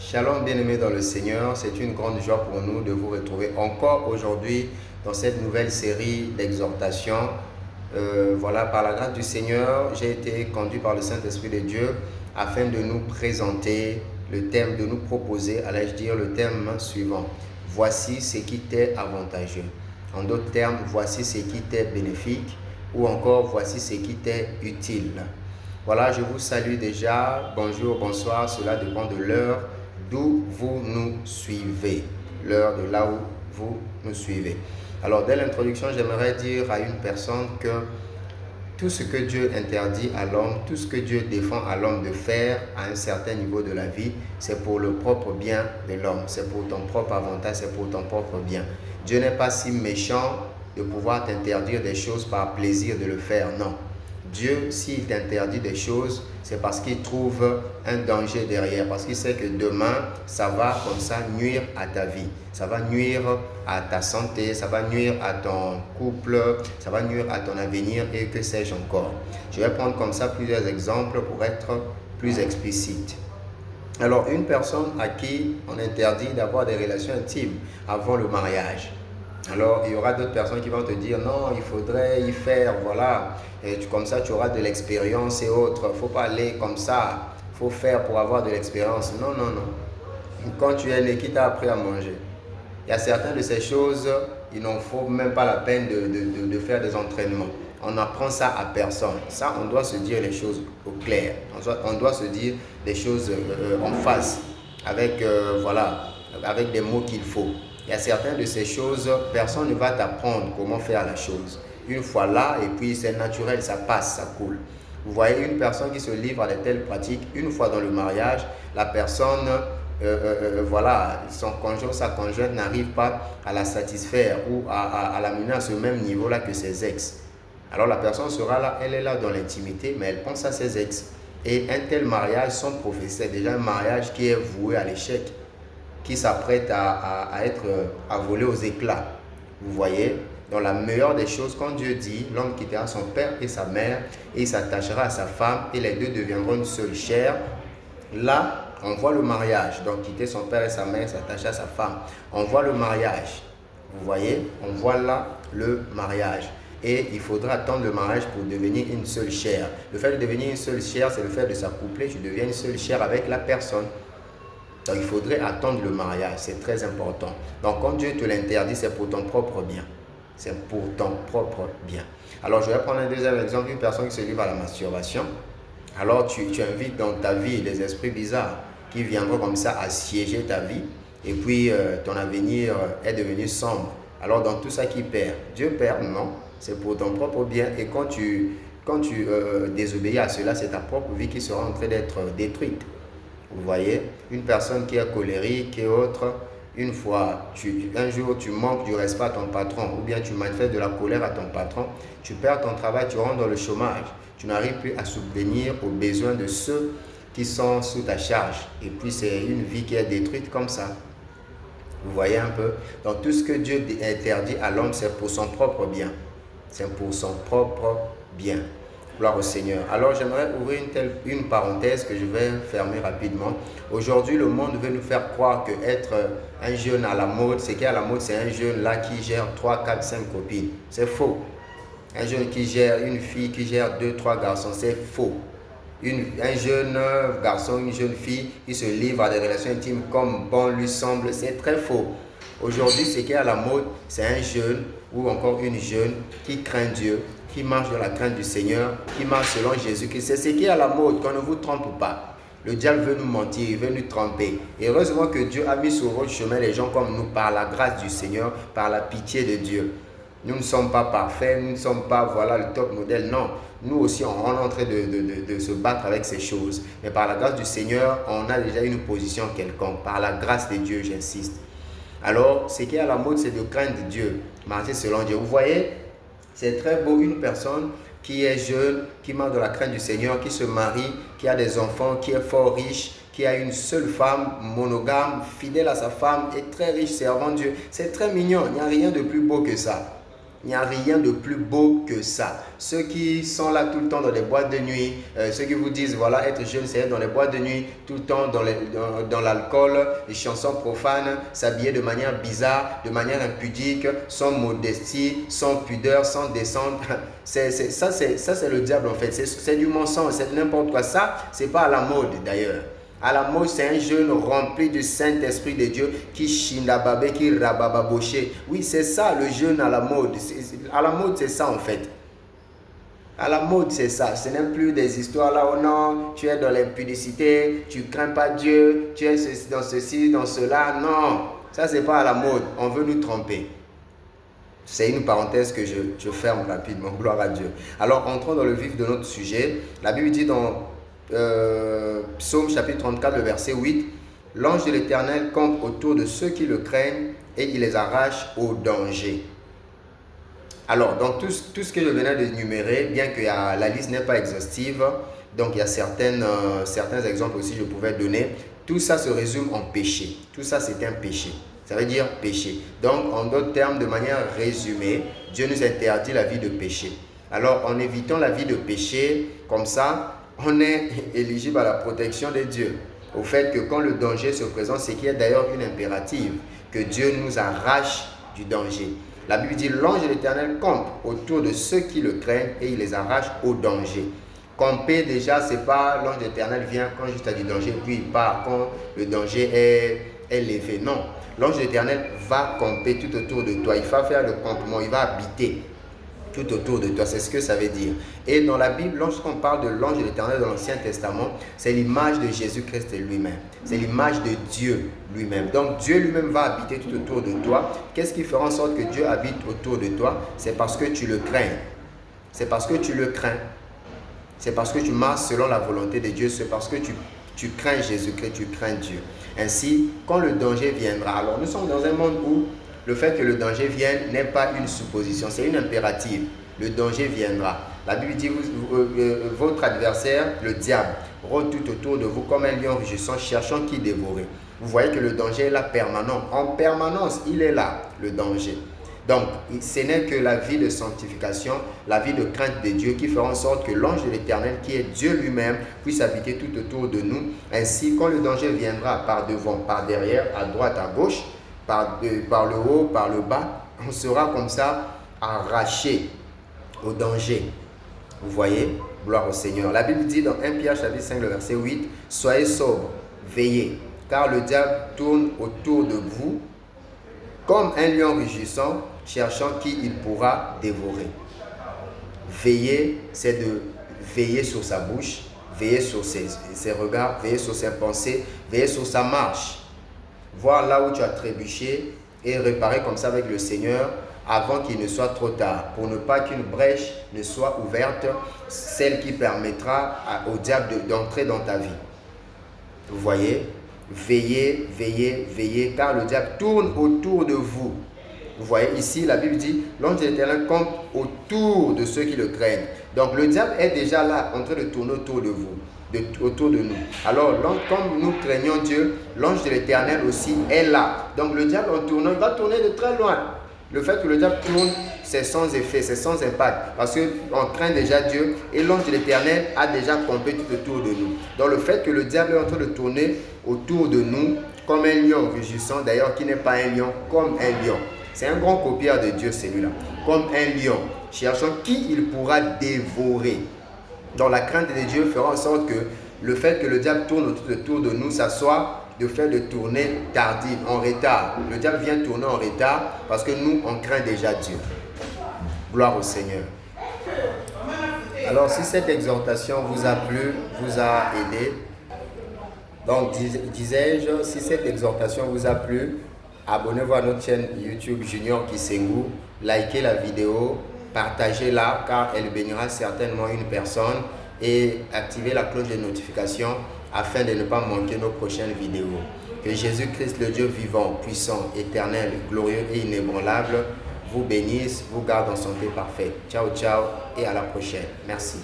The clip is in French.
Shalom bien-aimés dans le Seigneur, c'est une grande joie pour nous de vous retrouver encore aujourd'hui dans cette nouvelle série d'exhortations. Voilà, par la grâce du Seigneur, j'ai été conduit par le Saint-Esprit de Dieu afin de nous présenter le thème, de nous proposer, allais-je dire, le thème suivant. Voici ce qui t'est avantageux. En d'autres termes, voici ce qui t'est bénéfique ou encore voici ce qui t'est utile. Voilà, je vous salue déjà. Bonjour, bonsoir, cela dépend de l'heure d'où vous nous suivez, l'heure de là où vous nous suivez. Alors, dès l'introduction, j'aimerais dire à une personne que tout ce que Dieu interdit à l'homme, tout ce que Dieu défend à l'homme de faire à un certain niveau de la vie, c'est pour le propre bien de l'homme, c'est pour ton propre avantage, c'est pour ton propre bien. Dieu n'est pas si méchant de pouvoir t'interdire des choses par plaisir de le faire, non. Dieu, s'il t'interdit des choses, c'est parce qu'il trouve un danger derrière, parce qu'il sait que demain, ça va comme ça nuire à ta vie, ça va nuire à ta santé, ça va nuire à ton couple, ça va nuire à ton avenir et que sais-je encore. Je vais prendre comme ça plusieurs exemples pour être plus explicite. Alors, une personne à qui on interdit d'avoir des relations intimes avant le mariage. Alors, il y aura d'autres personnes qui vont te dire, non, il faudrait y faire, voilà, et comme ça, tu auras de l'expérience et autres. Il ne faut pas aller comme ça, il faut faire pour avoir de l'expérience. Non, non, non. Quand tu es né, qui t'a appris à manger? Il y a certaines de ces choses, il n'en faut même pas la peine de faire des entraînements. On apprend ça à personne. Ça, on doit se dire les choses au clair. On doit se dire les choses en face, avec, voilà, avec des mots qu'il faut. Il y a certaines de ces choses, personne ne va t'apprendre comment faire la chose. Une fois là, et puis c'est naturel, ça passe, ça coule. Vous voyez, une personne qui se livre à de telles pratiques, une fois dans le mariage, la personne, voilà, son conjoint, sa conjointe n'arrive pas à la satisfaire ou à l'amener à ce même niveau-là que ses ex. Alors la personne sera là, elle est là dans l'intimité, mais elle pense à ses ex. Et un tel mariage, son professeur, déjà un mariage qui est voué à l'échec, qui s'apprête à voler aux éclats. Vous voyez, dans la meilleure des choses, quand Dieu dit, l'homme quittera son père et sa mère et il s'attachera à sa femme et les deux deviendront une seule chair. Là, on voit le mariage. Donc, quitter son père et sa mère, s'attacher à sa femme. On voit le mariage. Vous voyez, on voit là le mariage. Et il faudra attendre le mariage pour devenir une seule chair. Le fait de devenir une seule chair, c'est le fait de s'accoupler. Tu deviens une seule chair avec la personne. Donc, il faudrait attendre le mariage, c'est très important. Donc, quand Dieu te l'interdit, c'est pour ton propre bien. C'est pour ton propre bien. Alors, je vais prendre un deuxième exemple, une personne qui se livre à la masturbation. Alors, tu invites dans ta vie des esprits bizarres qui viendront comme ça assiéger ta vie. Et puis, ton avenir est devenu sombre. Alors, dans tout ça, qui perd? Dieu perd? Non. C'est pour ton propre bien. Et quand tu désobéis à cela, c'est ta propre vie qui sera en train d'être détruite. Vous voyez, une personne qui est colérique et autre, un jour tu manques du respect à ton patron ou bien tu manifestes de la colère à ton patron, tu perds ton travail, tu rentres dans le chômage, tu n'arrives plus à subvenir aux besoins de ceux qui sont sous ta charge. Et puis c'est une vie qui est détruite comme ça. Vous voyez un peu? Donc tout ce que Dieu interdit à l'homme, c'est pour son propre bien. C'est pour son propre bien. Gloire au Seigneur. Alors j'aimerais ouvrir une parenthèse que je vais fermer rapidement. Aujourd'hui, le monde veut nous faire croire que être un jeune à la mode, c'est qu'à la mode, c'est un jeune là qui gère 3, 4, 5 copines. C'est faux. Un jeune qui gère une fille, qui gère 2, 3 garçons, c'est faux. Un jeune garçon, une jeune fille qui se livre à des relations intimes comme bon lui semble, c'est très faux. Aujourd'hui, ce qui est à la mode, c'est un jeune ou encore une jeune qui craint Dieu, qui marche dans la crainte du Seigneur, qui marche selon Jésus-Christ. C'est ce qui est à la mode, qu'on ne vous trompe pas. Le diable veut nous mentir, il veut nous tromper. Et heureusement que Dieu a mis sur votre chemin les gens comme nous par la grâce du Seigneur, par la pitié de Dieu. Nous ne sommes pas parfaits, nous ne sommes pas voilà, le top modèle, non. Nous aussi, on est en train de se battre avec ces choses. Mais par la grâce du Seigneur, on a déjà une position quelconque. Par la grâce de Dieu, j'insiste. Alors, ce qui est à la mode, c'est de craindre Dieu, marcher selon Dieu. Vous voyez, c'est très beau une personne qui est jeune, qui marche dans la crainte du Seigneur, qui se marie, qui a des enfants, qui est fort riche, qui a une seule femme, monogame, fidèle à sa femme et très riche, servant Dieu. C'est très mignon, il n'y a rien de plus beau que ça. Il n'y a rien de plus beau que ça. Ceux qui sont là tout le temps dans les boîtes de nuit, ceux qui vous disent, voilà, être jeune, c'est être dans les boîtes de nuit, tout le temps dans l'alcool, les chansons profanes, s'habiller de manière bizarre, de manière impudique, sans modestie, sans pudeur, sans descente. Ça, c'est le diable en fait. C'est du mensonge, c'est n'importe quoi. Ça, c'est pas à la mode d'ailleurs. À la mode, c'est un jeune rempli du Saint-Esprit de Dieu qui chinababé, qui rabababoché. Oui, c'est ça le jeune à la mode. À la mode, c'est ça en fait. À la mode, c'est ça. Ce n'est plus des histoires là, oh non, tu es dans l'impudicité, tu crains pas Dieu, tu es dans ceci, dans cela. Non, ça, c'est pas à la mode. On veut nous tromper. C'est une parenthèse que je ferme rapidement. Gloire à Dieu. Alors, entrons dans le vif de notre sujet. La Bible dit dans Psaume chapitre 34, le verset 8, « L'ange de l'Éternel campe autour de ceux qui le craignent et il les arrache au danger. » Alors, dans tout ce que je venais d'énumérer, bien que la liste n'est pas exhaustive, donc il y a certains exemples aussi que je pouvais donner, tout ça se résume en péché. Tout ça, c'est un péché. Ça veut dire péché. Donc, en d'autres termes, de manière résumée, Dieu nous interdit la vie de péché. Alors, en évitant la vie de péché, comme ça, on est éligible à la protection de Dieu. Au fait que quand le danger se présente, c'est qu'il y a d'ailleurs une impérative, que Dieu nous arrache du danger. La Bible dit, l'ange de l'Éternel campe autour de ceux qui le craignent et il les arrache au danger. Camper déjà, c'est pas l'ange de l'Éternel vient quand juste à du danger, puis il part quand le danger est levé. Non, l'ange de l'Éternel va camper tout autour de toi. Il va faire le campement, il va habiter tout autour de toi, c'est ce que ça veut dire. Et dans la Bible, lorsqu'on parle de l'ange de l'Éternel dans l'Ancien Testament, c'est l'image de Jésus-Christ lui-même. C'est l'image de Dieu lui-même. Donc Dieu lui-même va habiter tout autour de toi. Qu'est-ce qui fera en sorte que Dieu habite autour de toi? C'est parce que tu le crains. C'est parce que tu le crains. C'est parce que tu marches selon la volonté de Dieu. C'est parce que tu crains Jésus-Christ, tu crains Dieu. Ainsi, quand le danger viendra, alors nous sommes dans un monde où le fait que le danger vienne n'est pas une supposition, c'est une impérative. Le danger viendra. La Bible dit, votre adversaire, le diable, rôde tout autour de vous comme un lion rugissant, cherchant qui dévorer. Vous voyez que le danger est là permanent. En permanence, il est là, le danger. Donc, ce n'est que la vie de sanctification, la vie de crainte de Dieu qui fera en sorte que l'ange de l'Éternel, qui est Dieu lui-même, puisse habiter tout autour de nous. Ainsi, quand le danger viendra par devant, par derrière, à droite, à gauche, par le haut, par le bas, on sera comme ça arraché au danger. Vous voyez? Gloire au Seigneur. La Bible dit dans 1 Pierre chapitre 5, le verset 8, « Soyez sobres, veillez, car le diable tourne autour de vous comme un lion rugissant, cherchant qui il pourra dévorer. » Veiller, c'est de veiller sur sa bouche, veiller sur ses regards, veiller sur ses pensées, veiller sur sa marche. Voir là où tu as trébuché et réparer comme ça avec le Seigneur avant qu'il ne soit trop tard, pour ne pas qu'une brèche ne soit ouverte, celle qui permettra au diable d'entrer dans ta vie. Vous voyez? Veillez, veillez, veillez, car le diable tourne autour de vous. Vous voyez ici, la Bible dit, l'ange de l'Éternel campe autour de ceux qui le craignent. Donc le diable est déjà là, en train de tourner autour de vous. Autour de nous. Alors, comme nous craignons Dieu, l'ange de l'Éternel aussi est là. Donc, le diable en tournant, il va tourner de très loin. Le fait que le diable tourne, c'est sans effet, c'est sans impact. Parce qu'on craint déjà Dieu et l'ange de l'Éternel a déjà campé tout autour de nous. Donc, le fait que le diable est en train de tourner autour de nous comme un lion rugissant, d'ailleurs, qui n'est pas un lion, comme un lion. C'est un grand copieur de Dieu, celui-là. Comme un lion, cherchant qui il pourra dévorer. Donc la crainte de Dieu fera en sorte que le fait que le diable tourne autour de nous, ça soit de fait de tourner tardif, en retard. Le diable vient tourner en retard parce que nous, on craint déjà Dieu. Gloire au Seigneur. Alors si cette exhortation vous a plu, vous a aidé, donc disais-je, si cette exhortation vous a plu, abonnez-vous à notre chaîne YouTube Junior Kisengu, likez la vidéo, partagez-la car elle bénira certainement une personne et activez la cloche de notification afin de ne pas manquer nos prochaines vidéos. Que Jésus-Christ, le Dieu vivant, puissant, éternel, glorieux et inébranlable, vous bénisse, vous garde en santé parfaite. Ciao, ciao et à la prochaine. Merci.